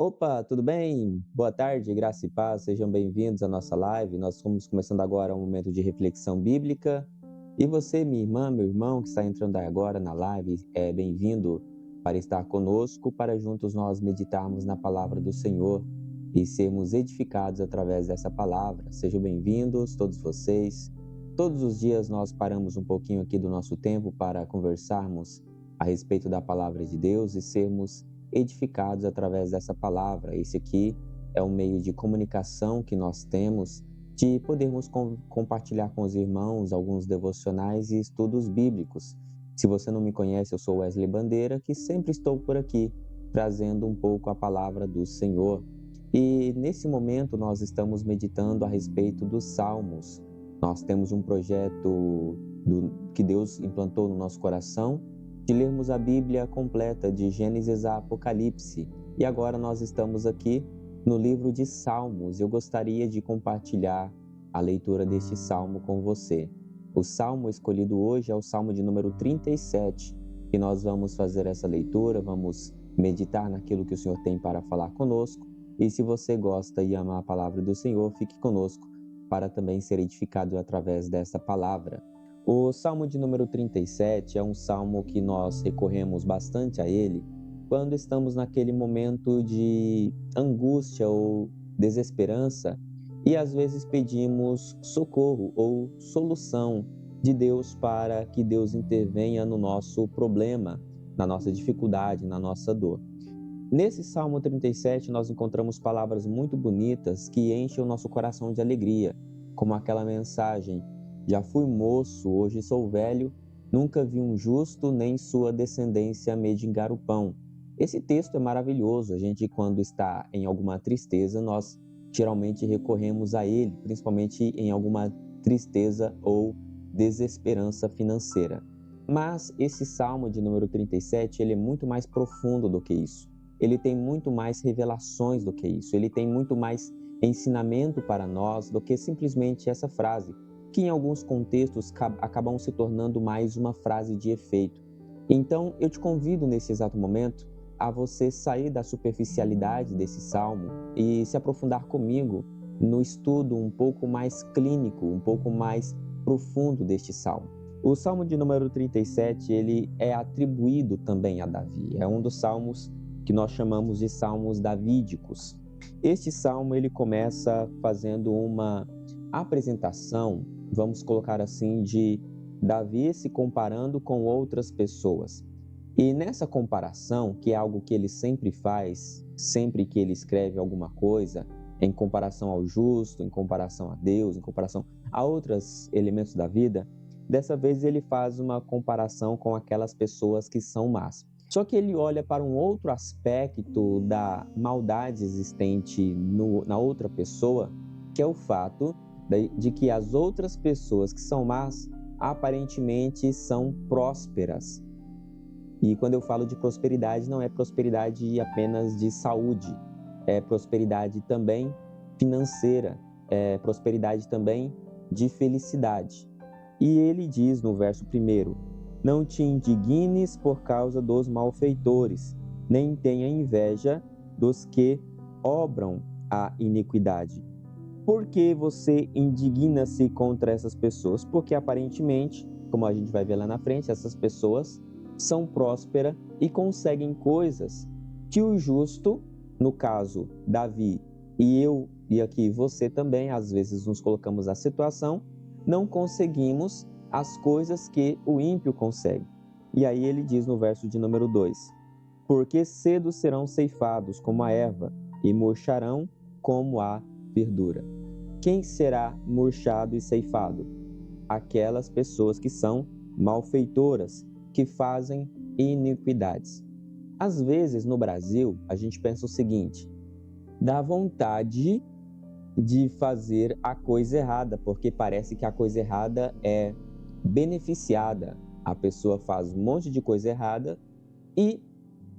Opa, tudo bem? Boa tarde, graça e paz, sejam bem-vindos à nossa live. Nós estamos começando agora um momento de reflexão bíblica. E você, minha irmã, meu irmão, que está entrando agora na live, é bem-vindo para estar conosco, para juntos nós meditarmos na palavra do Senhor e sermos edificados através dessa palavra. Sejam bem-vindos, todos vocês. Todos os dias nós paramos um pouquinho aqui do nosso tempo para conversarmos a respeito da palavra de Deus e sermos edificados através dessa palavra. Esse aqui é um meio de comunicação que nós temos de podermos compartilhar com os irmãos alguns devocionais e estudos bíblicos. Se você não me conhece, eu sou Wesley Bandeira, que sempre estou por aqui trazendo um pouco a palavra do Senhor. E nesse momento nós estamos meditando a respeito dos Salmos. Nós temos um projeto que Deus implantou no nosso coração de lermos a Bíblia completa, de Gênesis a Apocalipse. E agora nós estamos aqui no livro de Salmos. Eu gostaria de compartilhar a leitura deste salmo com você. O salmo escolhido hoje é o salmo de número 37, e nós vamos fazer essa leitura, vamos meditar naquilo que o Senhor tem para falar conosco. E se você gosta e ama a palavra do Senhor, fique conosco para também ser edificado através dessa palavra. O Salmo de número 37 é um salmo que nós recorremos bastante a ele quando estamos naquele momento de angústia ou desesperança e às vezes pedimos socorro ou solução de Deus para que Deus intervenha no nosso problema, na nossa dificuldade, na nossa dor. Nesse Salmo 37 nós encontramos palavras muito bonitas que enchem o nosso coração de alegria, como aquela mensagem: já fui moço, hoje sou velho, nunca vi um justo, nem sua descendência mendigar o pão. Esse texto é maravilhoso. A gente, quando está em alguma tristeza, nós geralmente recorremos a ele, principalmente em alguma tristeza ou desesperança financeira. Mas esse Salmo de número 37, ele é muito mais profundo do que isso. Ele tem muito mais revelações do que isso. Ele tem muito mais ensinamento para nós do que simplesmente essa frase, que em alguns contextos acabam se tornando mais uma frase de efeito. Então, eu te convido nesse exato momento a você sair da superficialidade desse salmo e se aprofundar comigo no estudo um pouco mais clínico, um pouco mais profundo deste salmo. O salmo de número 37, ele é atribuído também a Davi. É um dos salmos que nós chamamos de salmos davídicos. Este salmo, ele começa fazendo uma apresentação, vamos colocar assim, de Davi se comparando com outras pessoas. E nessa comparação, que é algo que ele sempre faz, sempre que ele escreve alguma coisa, em comparação ao justo, em comparação a Deus, em comparação a outros elementos da vida, dessa vez ele faz uma comparação com aquelas pessoas que são más. Só que ele olha para um outro aspecto da maldade existente na outra pessoa, que é o fato de que as outras pessoas que são más aparentemente são prósperas. E quando eu falo de prosperidade, não é prosperidade apenas de saúde, é prosperidade também financeira, é prosperidade também de felicidade. E ele diz no verso 1: não te indignes por causa dos malfeitores, nem tenha inveja dos que obram a iniquidade. Por que você indigna-se contra essas pessoas? Porque aparentemente, como a gente vai ver lá na frente, essas pessoas são prósperas e conseguem coisas que o justo, no caso Davi e eu, e aqui você também, às vezes nos colocamos na situação, não conseguimos as coisas que o ímpio consegue. E aí ele diz no verso de número 2: porque cedo serão ceifados como a erva e murcharão como a verdura. Quem será murchado e ceifado? Aquelas pessoas que são malfeitoras, que fazem iniquidades. Às vezes no Brasil a gente pensa o seguinte: dá vontade de fazer a coisa errada, porque parece que a coisa errada é beneficiada. A pessoa faz um monte de coisa errada e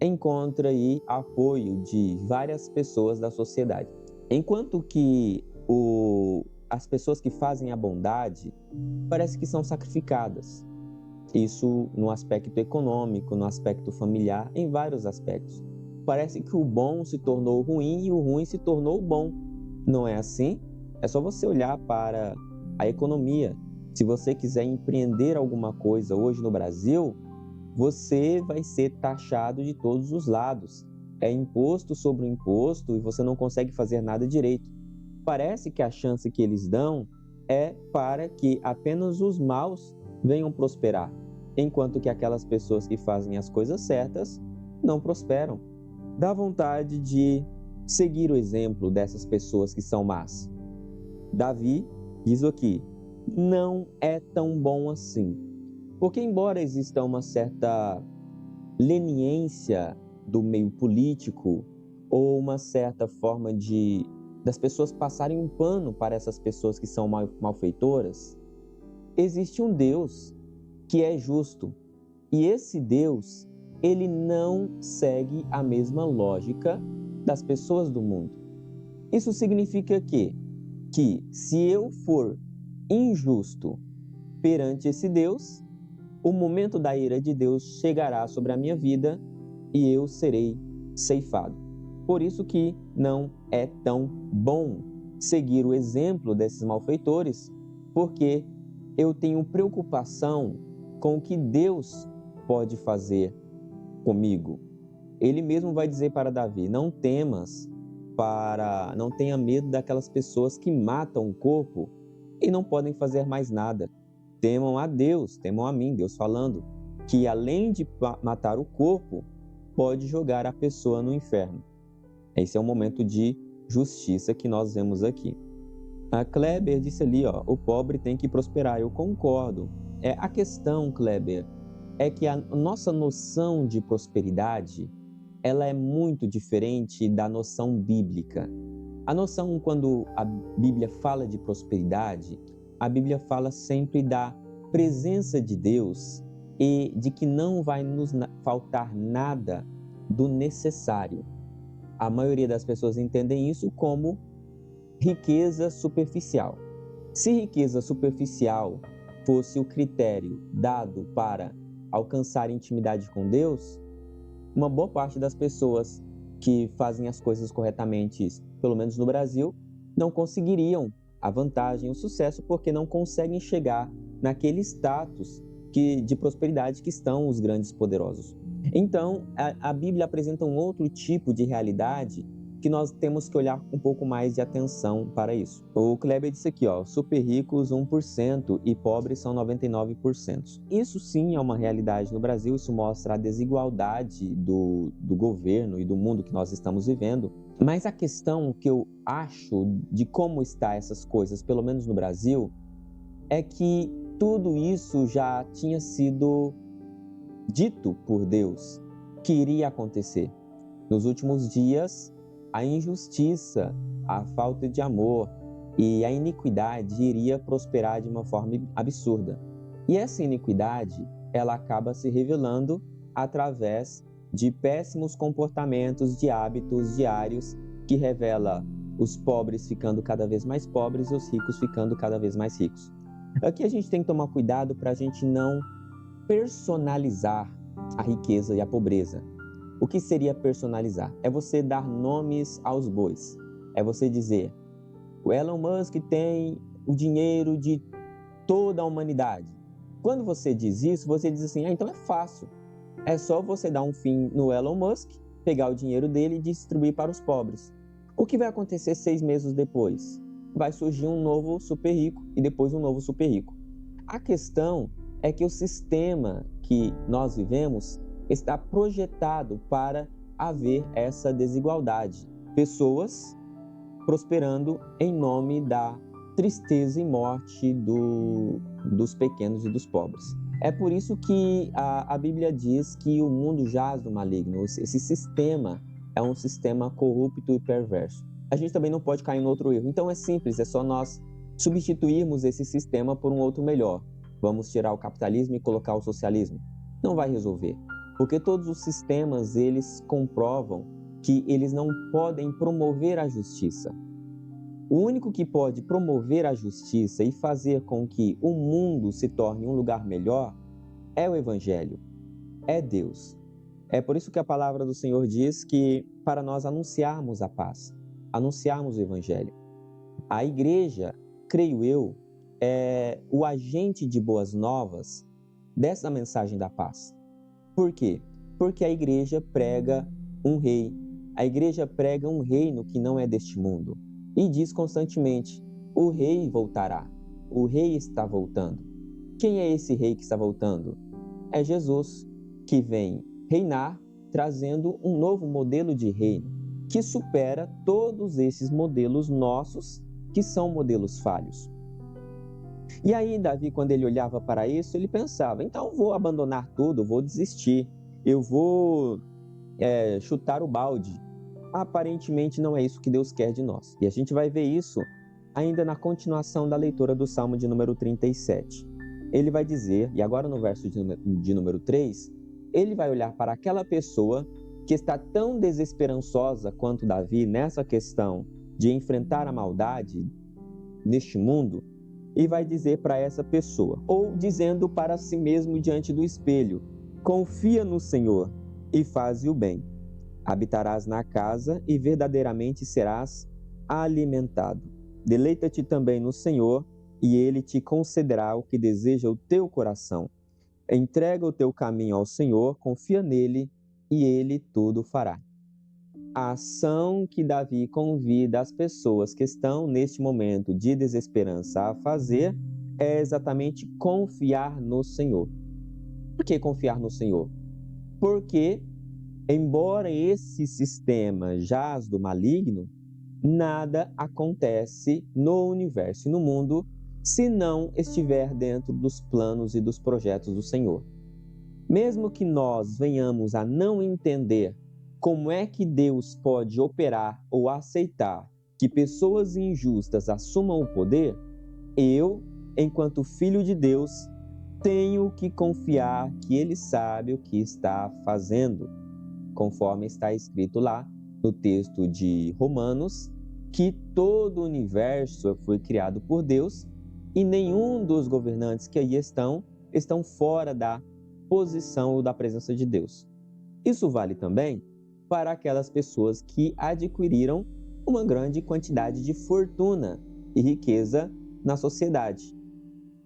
encontra aí apoio de várias pessoas da sociedade. Enquanto que as pessoas que fazem a bondade parece que são sacrificadas. Isso no aspecto econômico, no aspecto familiar, em vários aspectos. parece que o bom se tornou ruim e o ruim se tornou bom. Não é assim? É só você olhar para a economia. Se você quiser empreender alguma coisa hoje no Brasil, você vai ser taxado de todos os lados. É imposto sobre imposto e você não consegue fazer nada direito. Parece que a chance que eles dão é para que apenas os maus venham prosperar, enquanto que aquelas pessoas que fazem as coisas certas não prosperam. Dá vontade de seguir o exemplo dessas pessoas que são más. Davi diz aqui, não é tão bom assim. Porque embora exista uma certa leniência do meio político ou uma certa forma das pessoas passarem um pano para essas pessoas que são malfeitoras, existe um Deus que é justo. E esse Deus, ele não segue a mesma lógica das pessoas do mundo. Isso significa que se eu for injusto perante esse Deus, o momento da ira de Deus chegará sobre a minha vida e eu serei ceifado. Por isso que não é tão bom seguir o exemplo desses malfeitores, porque eu tenho preocupação com o que Deus pode fazer comigo. Ele mesmo vai dizer para Davi, não tenha medo daquelas pessoas que matam o corpo e não podem fazer mais nada. Temam a Deus, temam a mim, Deus falando que além de matar o corpo, pode jogar a pessoa no inferno. Esse é um momento de justiça que nós vemos aqui. A Kleber disse ali, o pobre tem que prosperar. Eu concordo. A questão, Kleber, é que a nossa noção de prosperidade, ela é muito diferente da noção bíblica. A noção, quando a Bíblia fala de prosperidade, a Bíblia fala sempre da presença de Deus e de que não vai nos faltar nada do necessário. A maioria das pessoas entendem isso como riqueza superficial. Se riqueza superficial fosse o critério dado para alcançar intimidade com Deus, uma boa parte das pessoas que fazem as coisas corretamente, pelo menos no Brasil, não conseguiriam a vantagem, o sucesso, porque não conseguem chegar naquele status de prosperidade que estão os grandes poderosos. Então, a Bíblia apresenta um outro tipo de realidade que nós temos que olhar um pouco mais de atenção para isso. O Kleber disse aqui, super ricos 1% e pobres são 99%. Isso sim é uma realidade no Brasil, isso mostra a desigualdade do governo e do mundo que nós estamos vivendo. Mas a questão que eu acho de como está essas coisas, pelo menos no Brasil, é que tudo isso já tinha sido dito por Deus que iria acontecer. Nos últimos dias, a injustiça, a falta de amor e a iniquidade iria prosperar de uma forma absurda. E essa iniquidade, ela acaba se revelando através de péssimos comportamentos, de hábitos diários, que revela os pobres ficando cada vez mais pobres e os ricos ficando cada vez mais ricos. Aqui a gente tem que tomar cuidado para a gente não personalizar a riqueza e a pobreza. O que seria personalizar? É você dar nomes aos bois. É você dizer, o Elon Musk tem o dinheiro de toda a humanidade. Quando você diz isso, você diz assim, então é fácil. É só você dar um fim no Elon Musk, pegar o dinheiro dele e distribuir para os pobres. O que vai acontecer 6 meses depois? Vai surgir um novo super rico e depois um novo super rico. A questão é que o sistema que nós vivemos está projetado para haver essa desigualdade. Pessoas prosperando em nome da tristeza e morte dos pequenos e dos pobres. É por isso que a Bíblia diz que o mundo jaz do maligno. Esse sistema é um sistema corrupto e perverso. A gente também não pode cair em outro erro. Então é simples, é só nós substituirmos esse sistema por um outro melhor. Vamos tirar o capitalismo e colocar o socialismo? Não vai resolver. Porque todos os sistemas, eles comprovam que eles não podem promover a justiça. O único que pode promover a justiça e fazer com que o mundo se torne um lugar melhor é o Evangelho, é Deus. É por isso que a palavra do Senhor diz que para nós anunciarmos a paz, anunciarmos o Evangelho. A igreja, creio eu, é o agente de boas novas dessa mensagem da paz. Por quê? Porque a igreja prega um rei. A igreja prega um reino que não é deste mundo. E diz constantemente: o rei voltará. O rei está voltando. Quem é esse rei que está voltando? É Jesus, que vem reinar, trazendo um novo modelo de reino, que supera todos esses modelos nossos, que são modelos falhos. E aí, Davi, quando ele olhava para isso, ele pensava: então eu vou abandonar tudo, vou desistir, eu vou chutar o balde. Aparentemente não é isso que Deus quer de nós. E a gente vai ver isso ainda na continuação da leitura do Salmo de número 37. Ele vai dizer, e agora no verso de número 3, ele vai olhar para aquela pessoa que está tão desesperançosa quanto Davi nessa questão de enfrentar a maldade neste mundo, e vai dizer para essa pessoa, ou dizendo para si mesmo diante do espelho: confia no Senhor e faze o bem. Habitarás na casa e verdadeiramente serás alimentado. Deleita-te também no Senhor e Ele te concederá o que deseja o teu coração. Entrega o teu caminho ao Senhor, confia nele e Ele tudo fará. A ação que Davi convida as pessoas que estão neste momento de desesperança a fazer é exatamente confiar no Senhor. Por que confiar no Senhor? Porque, embora esse sistema jaz do maligno, nada acontece no universo e no mundo se não estiver dentro dos planos e dos projetos do Senhor. Mesmo que nós venhamos a não entender como é que Deus pode operar ou aceitar que pessoas injustas assumam o poder, eu, enquanto filho de Deus, tenho que confiar que Ele sabe o que está fazendo, conforme está escrito lá no texto de Romanos, que todo o universo foi criado por Deus e nenhum dos governantes que aí estão fora da posição ou da presença de Deus. Isso vale também para aquelas pessoas que adquiriram uma grande quantidade de fortuna e riqueza na sociedade.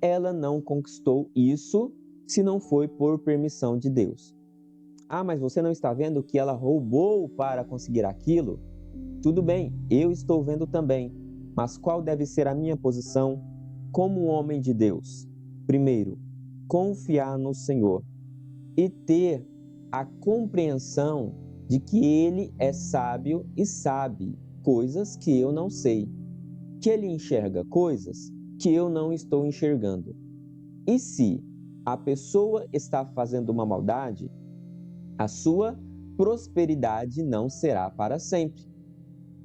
Ela não conquistou isso se não foi por permissão de Deus. Ah, mas você não está vendo que ela roubou para conseguir aquilo? Tudo bem, eu estou vendo também. Mas qual deve ser a minha posição como um homem de Deus? Primeiro, confiar no Senhor e ter a compreensão de que Ele é sábio e sabe coisas que eu não sei, que Ele enxerga coisas que eu não estou enxergando. E se a pessoa está fazendo uma maldade, a sua prosperidade não será para sempre.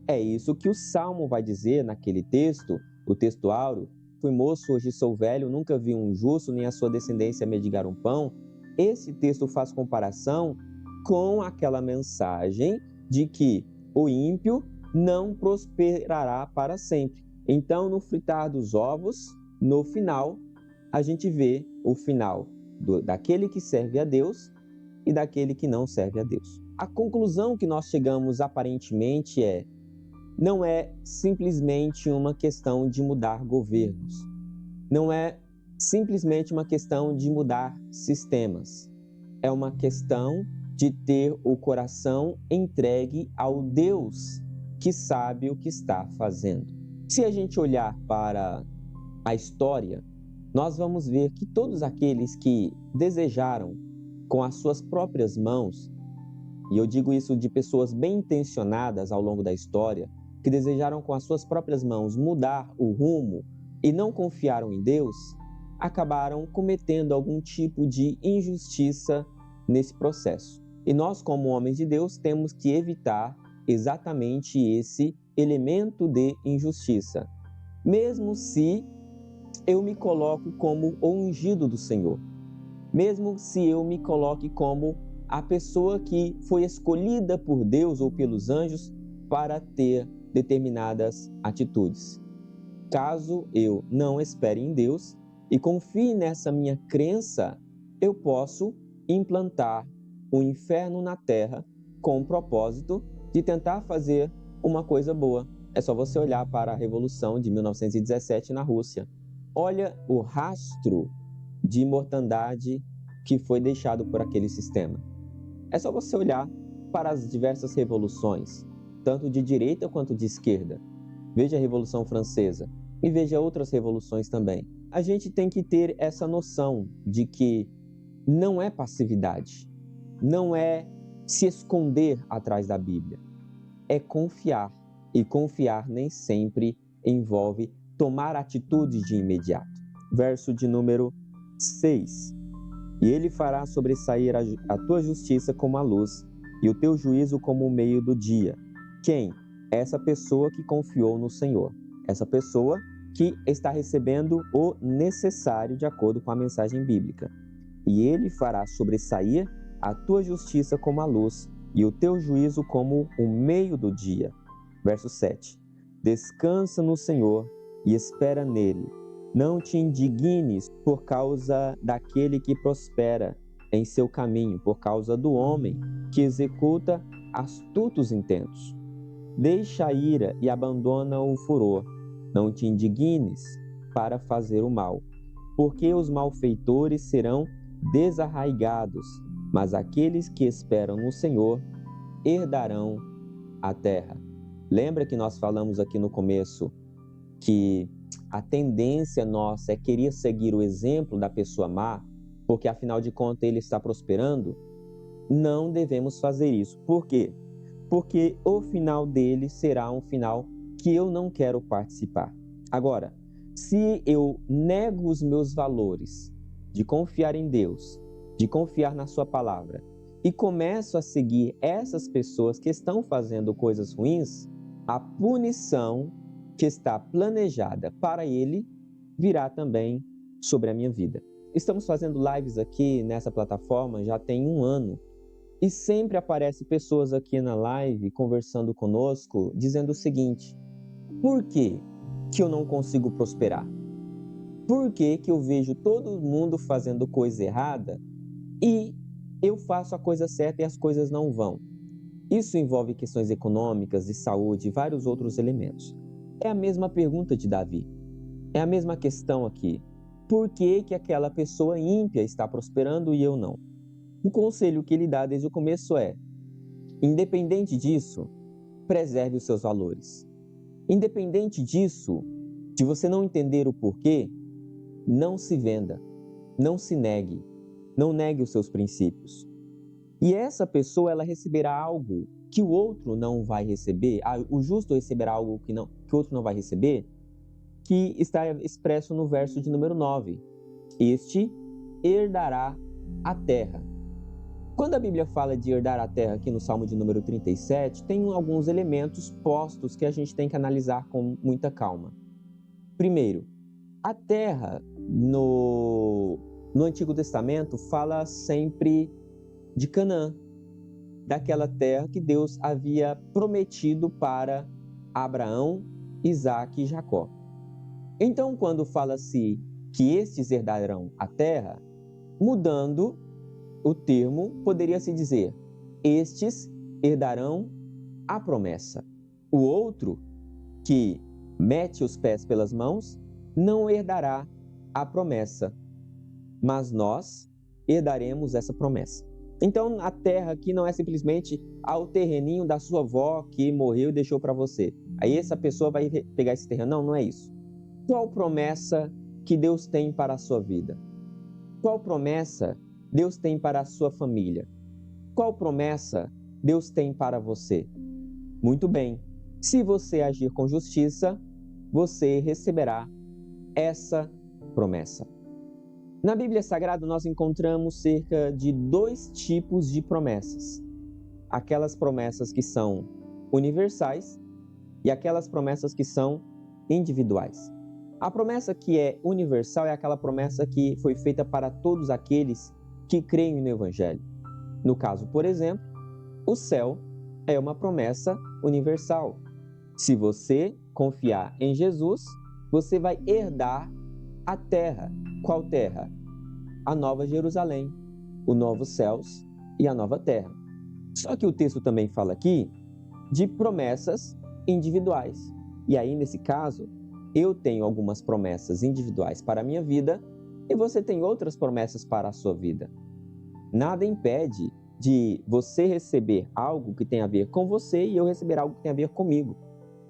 É isso que o Salmo vai dizer naquele texto, o texto áureo: fui moço, hoje sou velho, nunca vi um justo, nem a sua descendência mendigar um pão. Esse texto faz comparação com aquela mensagem de que o ímpio não prosperará para sempre. Então, no fritar dos ovos, no final, a gente vê o final daquele que serve a Deus e daquele que não serve a Deus. A conclusão que nós chegamos aparentemente não é simplesmente uma questão de mudar governos, não é simplesmente uma questão de mudar sistemas, é uma questão de ter o coração entregue ao Deus que sabe o que está fazendo. Se a gente olhar para a história, nós vamos ver que todos aqueles que desejaram com as suas próprias mãos, e eu digo isso de pessoas bem intencionadas ao longo da história, que desejaram com as suas próprias mãos mudar o rumo e não confiaram em Deus, acabaram cometendo algum tipo de injustiça nesse processo. E nós, como homens de Deus, temos que evitar exatamente esse elemento de injustiça, mesmo se eu me coloco como o ungido do Senhor, mesmo se eu me coloque como a pessoa que foi escolhida por Deus ou pelos anjos para ter determinadas atitudes. Caso eu não espere em Deus e confie nessa minha crença, eu posso implantar o inferno na Terra com o propósito de tentar fazer uma coisa boa. É só você olhar para a Revolução de 1917 na Rússia. Olha o rastro de mortandade que foi deixado por aquele sistema. É só você olhar para as diversas revoluções, tanto de direita quanto de esquerda. Veja a Revolução Francesa e veja outras revoluções também. A gente tem que ter essa noção de que não é passividade, não é se esconder atrás da Bíblia, é confiar. E confiar nem sempre envolve tomar atitudes de imediato. Verso de número 6. E ele fará sobressair a tua justiça como a luz, e o teu juízo como o meio do dia. Quem? Essa pessoa que confiou no Senhor. Essa pessoa que está recebendo o necessário de acordo com a mensagem bíblica. E ele fará sobressair a tua justiça como a luz, e o teu juízo como o meio do dia. Verso 7. Descansa no Senhor e espera nele. Não te indignes por causa daquele que prospera em seu caminho, por causa do homem que executa astutos intentos. Deixa a ira e abandona o furor. Não te indignes para fazer o mal, porque os malfeitores serão desarraigados, mas aqueles que esperam no Senhor herdarão a terra. Lembra que nós falamos aqui no começo que a tendência nossa é querer seguir o exemplo da pessoa má, porque afinal de contas ele está prosperando? Não devemos fazer isso. Por quê? Porque o final dele será um final que eu não quero participar. Agora, se eu nego os meus valores de confiar em Deus, de confiar na sua palavra, e começo a seguir essas pessoas que estão fazendo coisas ruins, a punição que está planejada para ele virá também sobre a minha vida. Estamos fazendo lives aqui nessa plataforma já tem 1 ano e sempre aparecem pessoas aqui na live conversando conosco dizendo o seguinte: por que eu não consigo prosperar? Por que eu vejo todo mundo fazendo coisa errada e eu faço a coisa certa e as coisas não vão? Isso envolve questões econômicas, de saúde e vários outros elementos. É a mesma pergunta de Davi. É a mesma questão aqui. Por que aquela pessoa ímpia está prosperando e eu não? O conselho que ele dá desde o começo é: independente disso, preserve os seus valores. Independente disso, de você não entender o porquê, não se venda, não se negue, não negue os seus princípios. E essa pessoa, ela receberá algo que o outro não vai receber, o justo receberá algo que o outro não vai receber, que está expresso no verso de número 9. Este herdará a terra. Quando a Bíblia fala de herdar a terra aqui no Salmo de número 37, tem alguns elementos postos que a gente tem que analisar com muita calma. Primeiro, a terra no Antigo Testamento fala sempre de Canaã, daquela terra que Deus havia prometido para Abraão, Isaque e Jacó. Então, quando fala-se que estes herdarão a terra, mudando o termo, poderia-se dizer: estes herdarão a promessa. O outro, que mete os pés pelas mãos, não herdará a promessa, mas nós herdaremos essa promessa. Então, a terra aqui não é simplesmente o terreninho da sua avó que morreu e deixou para você. Aí essa pessoa vai pegar esse terreno. Não é isso. Qual promessa que Deus tem para a sua vida? Qual promessa Deus tem para a sua família? Qual promessa Deus tem para você? Muito bem. Se você agir com justiça, você receberá essa promessa. Na Bíblia Sagrada, nós encontramos cerca de 2 tipos de promessas. Aquelas promessas que são universais e aquelas promessas que são individuais. A promessa que é universal é aquela promessa que foi feita para todos aqueles que creem no Evangelho. No caso, por exemplo, o céu é uma promessa universal. Se você confiar em Jesus, você vai herdar a terra. Qual terra? A Nova Jerusalém, os novos céus e a nova terra. Só que o texto também fala aqui de promessas individuais. E aí, nesse caso, eu tenho algumas promessas individuais para a minha vida e você tem outras promessas para a sua vida. Nada impede de você receber algo que tem a ver com você e eu receber algo que tem a ver comigo.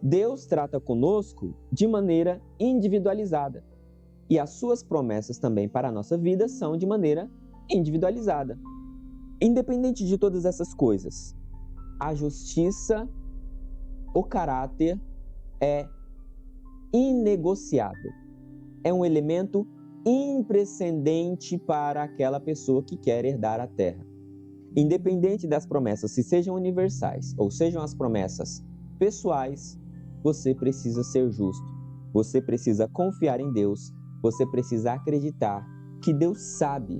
Deus trata conosco de maneira individualizada. E as suas promessas também para a nossa vida são de maneira individualizada. Independente de todas essas coisas, a justiça, o caráter é inegociável. É um elemento imprescindente para aquela pessoa que quer herdar a terra. Independente das promessas, se sejam universais ou sejam as promessas pessoais, você precisa ser justo. Você precisa confiar em Deus. Você precisa acreditar que Deus sabe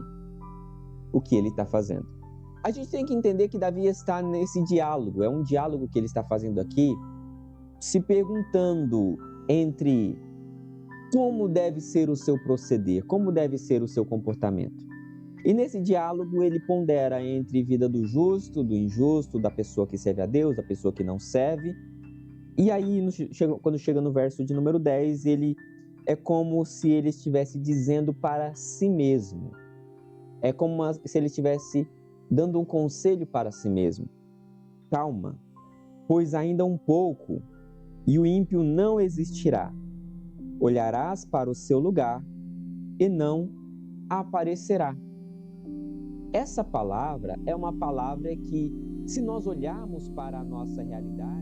o que Ele está fazendo. A gente tem que entender que Davi está nesse diálogo, é um diálogo que ele está fazendo aqui, se perguntando entre como deve ser o seu proceder, como deve ser o seu comportamento. E nesse diálogo ele pondera entre vida do justo, do injusto, da pessoa que serve a Deus, da pessoa que não serve. E aí, quando chega no verso de número 10, ele é como se ele estivesse dizendo para si mesmo. É como se ele estivesse dando um conselho para si mesmo. Calma, pois ainda um pouco, e o ímpio não existirá. Olharás para o seu lugar e não aparecerá. Essa palavra é uma palavra que, se nós olharmos para a nossa realidade,